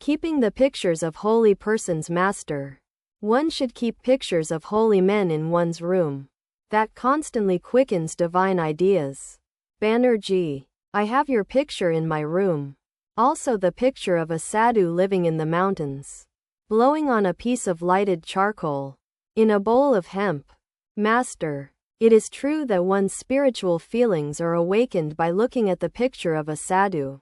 Keeping the pictures of holy persons. Master. One should keep pictures of holy men in one's room. That constantly quickens divine ideas. Banerjee. I have your picture in my room. Also the picture of a sadhu living in the mountains, blowing on a piece of lighted charcoal, in a bowl of hemp. Master. It is true that one's spiritual feelings are awakened by looking at the picture of a sadhu.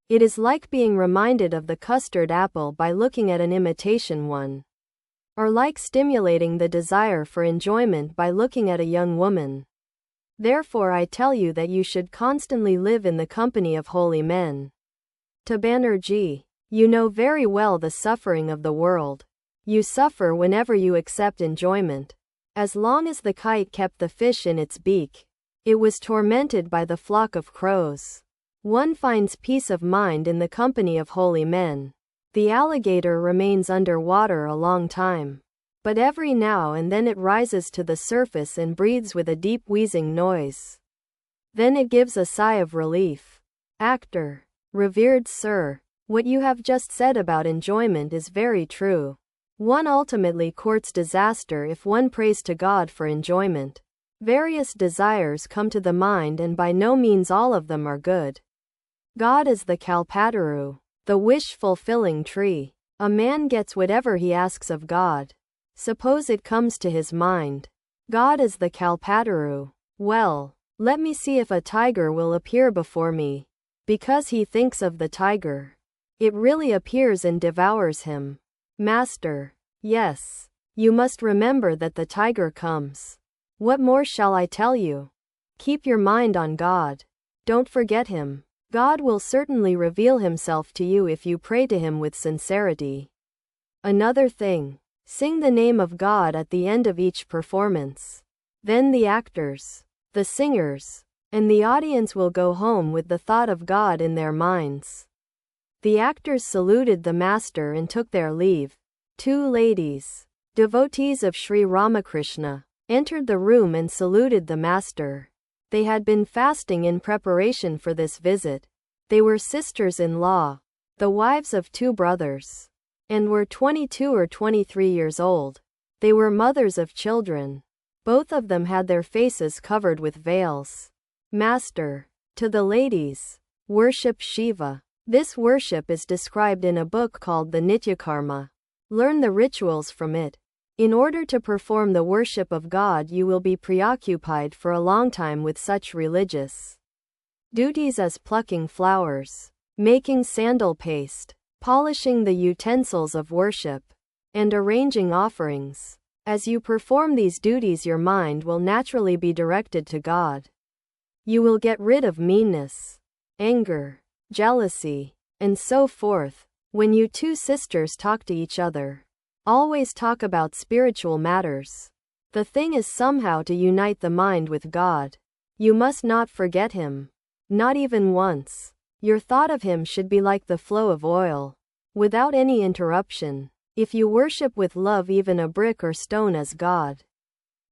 It is like being reminded of the custard apple by looking at an imitation one. Or like stimulating the desire for enjoyment by looking at a young woman. Therefore I tell you that you should constantly live in the company of holy men. To Banerjee. You know very well the suffering of the world. You suffer whenever you accept enjoyment. As long as the kite kept the fish in its beak, it was tormented by the flock of crows. One finds peace of mind in the company of holy men. The alligator remains under water a long time, but every now and then it rises to the surface and breathes with a deep wheezing noise. Then it gives a sigh of relief. Actor. Revered sir, what you have just said about enjoyment is very true. One ultimately courts disaster if one prays to God for enjoyment. Various desires come to the mind and by no means all of them are good. God is the Kalpataru, the wish-fulfilling tree. A man gets whatever he asks of God. Suppose it comes to his mind. God is the Kalpataru. Well, let me see if a tiger will appear before me. Because he thinks of the tiger, it really appears and devours him. Master. Yes. You must remember that the tiger comes. What more shall I tell you? Keep your mind on God. Don't forget him. God will certainly reveal himself to you if you pray to him with sincerity. Another thing. Sing the name of God at the end of each performance. Then the actors, the singers, and the audience will go home with the thought of God in their minds. The actors saluted the master and took their leave. Two ladies, devotees of Sri Ramakrishna, entered the room and saluted the master. They had been fasting in preparation for this visit. They were sisters-in-law, the wives of two brothers, and were 22 or 23 years old. They were mothers of children. Both of them had their faces covered with veils. Master. To the ladies. Worship Shiva. This worship is described in a book called the Nityakarma. Learn the rituals from it. In order to perform the worship of God, you will be preoccupied for a long time with such religious duties as plucking flowers, making sandal paste, polishing the utensils of worship, and arranging offerings. As you perform these duties, your mind will naturally be directed to God. You will get rid of meanness, anger, jealousy, and so forth. When you two sisters talk to each other, always talk about spiritual matters. The thing is somehow to unite the mind with God. You must not forget him. Not even once. Your thought of him should be like the flow of oil, without any interruption. If you worship with love even a brick or stone as God,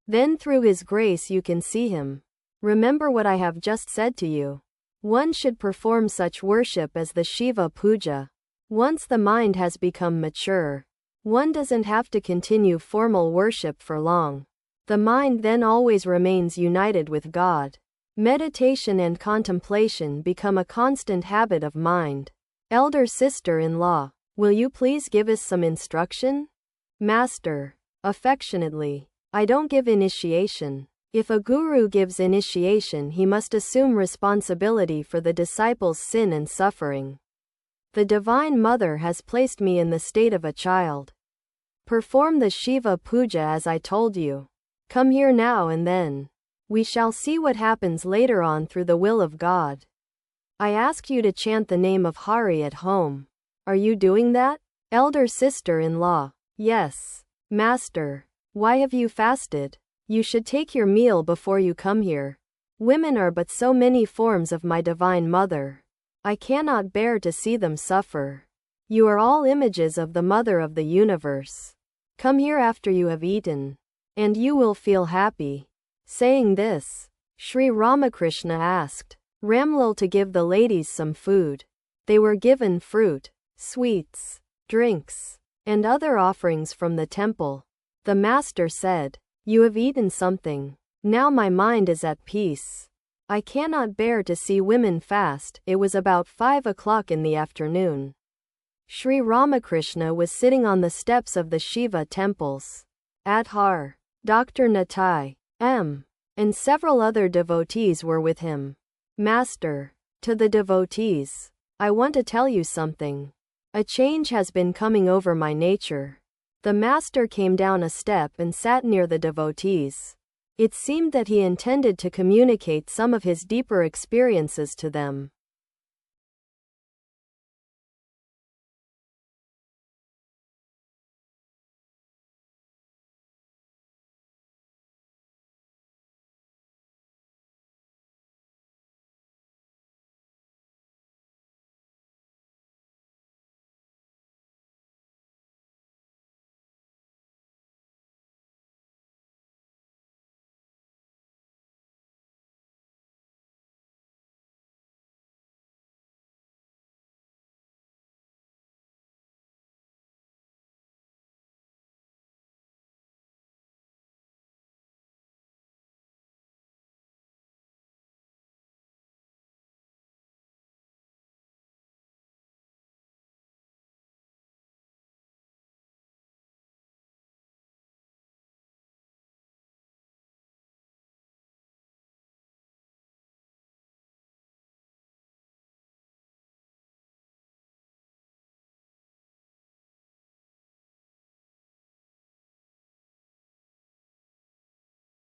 then through his grace you can see him. Remember what I have just said to you. One should perform such worship as the Shiva Puja. Once the mind has become mature, one doesn't have to continue formal worship for long. The mind then always remains united with God. Meditation and contemplation become a constant habit of mind. Elder sister-in-law, will you please give us some instruction? Master. Affectionately. I don't give initiation. If a guru gives initiation, he must assume responsibility for the disciple's sin and suffering. The Divine Mother has placed me in the state of a child. Perform the Shiva Puja as I told you. Come here now and then. We shall see what happens later on through the will of God. I ask you to chant the name of Hari at home. Are you doing that? Elder sister-in-law. Yes. Master. Why have you fasted? You should take your meal before you come here. Women are but so many forms of my Divine Mother. I cannot bear to see them suffer. You are all images of the Mother of the universe. Come here after you have eaten, and you will feel happy. Saying this, Sri Ramakrishna asked Ramlal to give the ladies some food. They were given fruit. sweets, drinks, and other offerings from the temple. The master said, "You have eaten something. Now my mind is at peace. I cannot bear to see women fast." It was about 5 o'clock in the afternoon. Sri Ramakrishna was sitting on the steps of the Shiva temples. Adhar, Dr. Natai, M. and several other devotees were with him. Master, to the devotees, I want to tell you something. A change has been coming over my nature. The master came down a step and sat near the devotees. It seemed that he intended to communicate some of his deeper experiences to them.